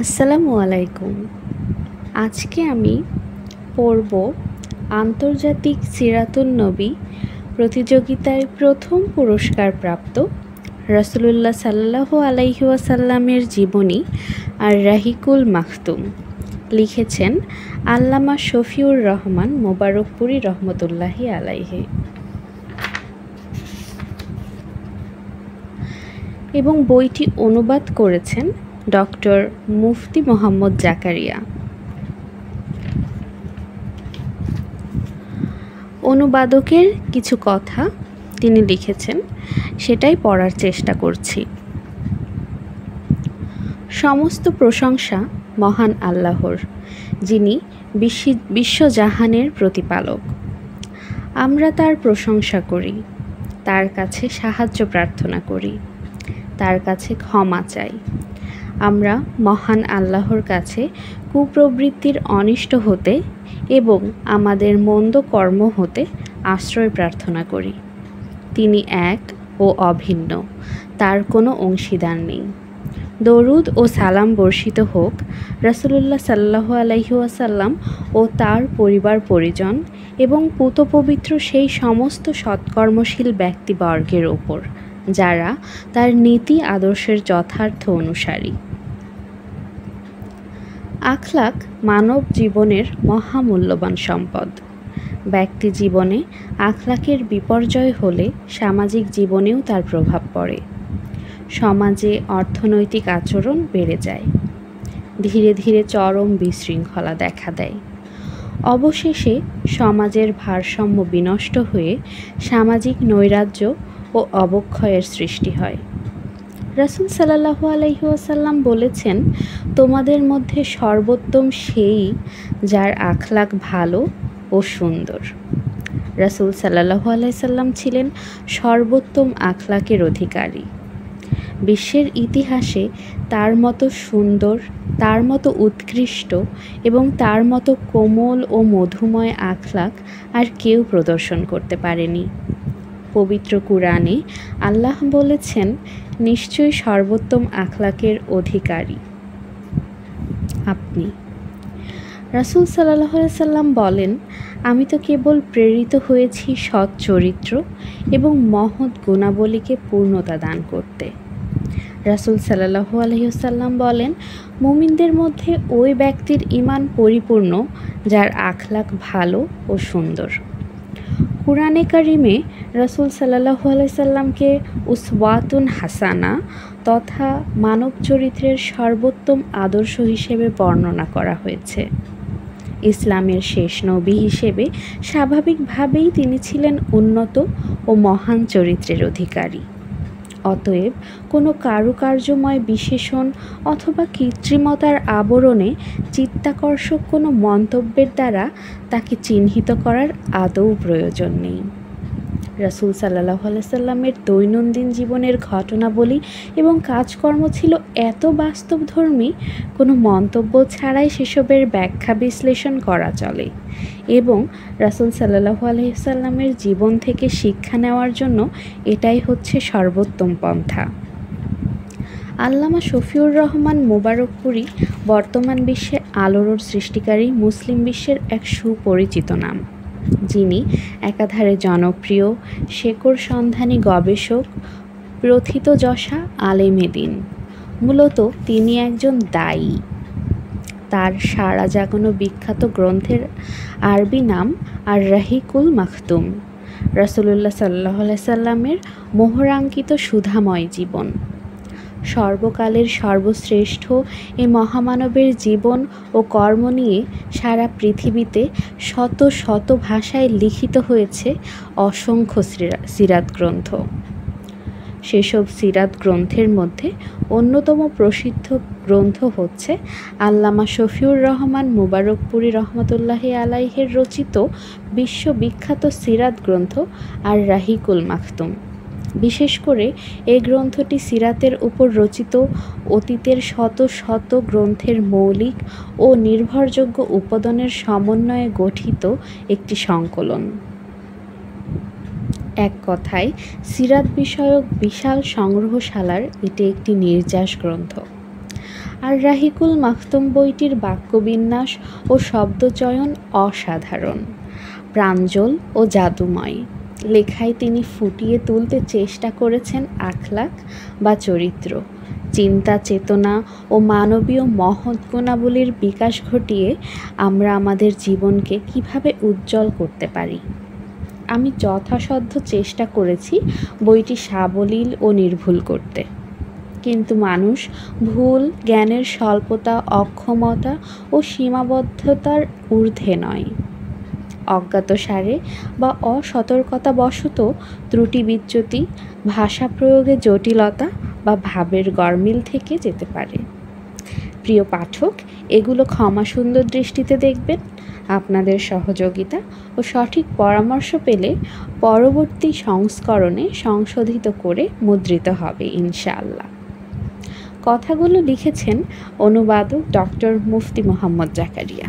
আসসালামু আলাইকুম। আজকে আমি পড়ব আন্তর্জাতিক সিরাতুন নবী প্রতিযোগিতায় প্রথম পুরস্কারপ্রাপ্ত রাসূলুল্লাহ সাল্লাল্লাহু আলাইহি ওয়াসাল্লামের জীবনী আর রাহিকুল মাখতুম। লিখেছেন আল্লামা শফিউর রহমান মোবারকপুরী রহমতুল্লাহি আলাইহি এবং বইটি অনুবাদ করেছেন ডক্টর মুফতি মোহাম্মদ জাকারিয়া। অনুবাদকের কিছু কথা তিনি লিখেছেন, সেটাই পড়ার চেষ্টা করছি। সমস্ত প্রশংসা মহান আল্লাহর, যিনি বিশ্বজাহানের প্রতিপালক। আমরা তার প্রশংসা করি, তার কাছে সাহায্য প্রার্থনা করি, তার কাছে ক্ষমা চাই। আমরা মহান আল্লাহর কাছে কুপ্রবৃত্তির অনিষ্ট হতে এবং আমাদের মন্দ কর্ম হতে আশ্রয় প্রার্থনা করি। তিনি এক ও অভিন্ন, তার কোনো অংশীদার নেই। দরুদ ও সালাম বর্ষিত হোক রাসূলুল্লাহ সাল্লাল্লাহু আলাইহি ওয়াসাল্লাম ও তার পরিবার পরিজন এবং পূতপবিত্র সেই সমস্ত সৎকর্মশীল ব্যক্তিবর্গের ওপর যারা তার নীতি আদর্শের যথার্থ অনুসারী। আখলাক মানব জীবনের মহামূল্যবান সম্পদ। ব্যক্তি জীবনে আখলাকের বিপর্যয় হলে সামাজিক জীবনেও তার প্রভাব পড়ে। সমাজে অর্থনৈতিক আচরণ বেড়ে যায়, ধীরে ধীরে চরম বিশৃঙ্খলা দেখা দেয়। অবশেষে সমাজের ভারসাম্য বিনষ্ট হয়ে সামাজিক নৈরাজ্য ও অবক্ষয়ের সৃষ্টি হয়। রাসূল সাল্লাল্লাহু আলাইহি ওয়াসাল্লাম বলেছেন, তোমাদের মধ্যে সর্বোত্তম সেই যার আখলাক ভালো ও সুন্দর। রাসূল সাল্লাল্লাহু আলাইহি সাল্লাম ছিলেন সর্বোত্তম আখলাকের অধিকারী। বিশ্বের ইতিহাসে তার মতো সুন্দর, তার মতো উৎকৃষ্ট এবং তার মতো কোমল ও মধুময় আখলাক আর কেউ প্রদর্শন করতে পারেনি। পবিত্র কুরআনে আল্লাহ বলেছেন, নিশ্চয়ই সর্বোত্তম আখলাকের অধিকারী আপনি। রাসূল সাল্লাল্লাহু আলাইহি সাল্লাম বলেন, আমি তো কেবল প্রেরিত হয়েছি সৎ চরিত্র এবং মহৎ গুণাবলীকে পূর্ণতা দান করতে। রাসূল সাল্লাল্লাহু আলাইহি ওয়াসাল্লাম বলেন, মুমিনদের মধ্যে ওই ব্যক্তির ঈমান পরিপূর্ণ যার আখলাক ভালো ও সুন্দর। কুরআনে কারিমে রাসূল সাল্লাল্লাহু আলাইহি সাল্লামকে উসওয়াতুন হাসানা তথা মানব চরিত্রের সর্বোত্তম আদর্শ হিসেবে বর্ণনা করা হয়েছে। ইসলামের শেষ নবী হিসেবে স্বাভাবিকভাবেই তিনি ছিলেন উন্নত ও মহান চরিত্রের অধিকারী। অতএব কোনো কারুকার্যময় বিশেষণ অথবা কৃত্রিমতার আবরণে চিত্তাকর্ষক কোনো মন্তব্যের দ্বারা তাকে চিহ্নিত করার আদৌ প্রয়োজন নেই। রাসূল সাল্লাল্লাহু আলাইহি সাল্লামের দৈনন্দিন জীবনের ঘটনাবলী এবং কাজকর্ম ছিল এত বাস্তবধর্মী, কোনো মন্তব্য ছাড়াই সেসবের ব্যাখ্যা বিশ্লেষণ করা চলে এবং রাসূল সাল্লাল্লাহু আলাইহি সাল্লামের জীবন থেকে শিক্ষা নেওয়ার জন্য এটাই হচ্ছে সর্বোত্তম পন্থা। আল্লামা শফিউর রহমান মোবারকপুরী বর্তমান বিশ্বে আলোড়ন সৃষ্টিকারী মুসলিম বিশ্বের এক সুপরিচিত নাম, যিনি একাধারে জনপ্রিয়, শেকড় সন্ধানী গবেষক, প্রথিতযশা আলেমে দ্বীন। মূলত তিনি একজন দায়ী। তার সারা জাগানো বিখ্যাত গ্রন্থের আরবি নাম আর রাহিকুল মাখতুম। রাসূলুল্লাহ সাল্লাল্লাহু আলাইহি সাল্লামের মোহরাঙ্কিত সুধাময় জীবন। সর্বকালের সর্বশ্রেষ্ঠ এ মহামানবের জীবন ও কর্ম নিয়ে সারা পৃথিবীতে শত শত ভাষায় লিখিত হয়েছে অসংখ্য সিরাত গ্রন্থ। সেসব সিরাত গ্রন্থের মধ্যে অন্যতম প্রসিদ্ধ গ্রন্থ হচ্ছে আল্লামা শফিউর রহমান মোবারকপুরী রহমতুল্লাহি আলাইহির রচিত বিশ্ববিখ্যাত সিরাত গ্রন্থ আর রাহিকুল মাখতুম। বিশেষ করে এই গ্রন্থটি সিরাতের উপর রচিত অতীতের শত শত গ্রন্থের মৌলিক ও নির্ভরযোগ্য উপাদানের সমন্বয়ে গঠিত একটি সংকলন। এক কথায় সিরাত বিষয়ক বিশাল সংগ্রহশালার এটি একটি নির্যাস গ্রন্থ। আর রাহিকুল মাখতুম বইটির বাক্যবিন্যাস ও শব্দচয়ন অসাধারণ, প্রাঞ্জল ও জাদুময়। লেখায় তিনি ফুটিয়ে তুলতে চেষ্টা করেছেন আখলাক বা চরিত্র, চিন্তা চেতনা ও মানবীয় মহৎ গুণাবলীর বিকাশ ঘটিয়ে আমরা আমাদের জীবনকে কিভাবে উজ্জ্বল করতে পারি। আমি যথাসাধ্য চেষ্টা করেছি বইটি সাবলীল ও নির্ভুল করতে, কিন্তু মানুষ ভুল, জ্ঞানের স্বল্পতা, অক্ষমতা ও সীমাবদ্ধতার ঊর্ধ্বে নয়। অজ্ঞাতসারে বা অসতর্কতাবশত ত্রুটি বিচ্যুতি, ভাষা প্রয়োগে জটিলতা বা ভাবের গরমিল থেকে যেতে পারে। প্রিয় পাঠক, এগুলো ক্ষমাসুন্দর দৃষ্টিতে দেখবেন। আপনাদের সহযোগিতা ও সঠিক পরামর্শ পেলে পরবর্তী সংস্করণে সংশোধিত করে মুদ্রিত হবে ইনশাআল্লাহ। কথাগুলো লিখেছেন অনুবাদক ডক্টর মুফতি মোহাম্মদ জাকারিয়া।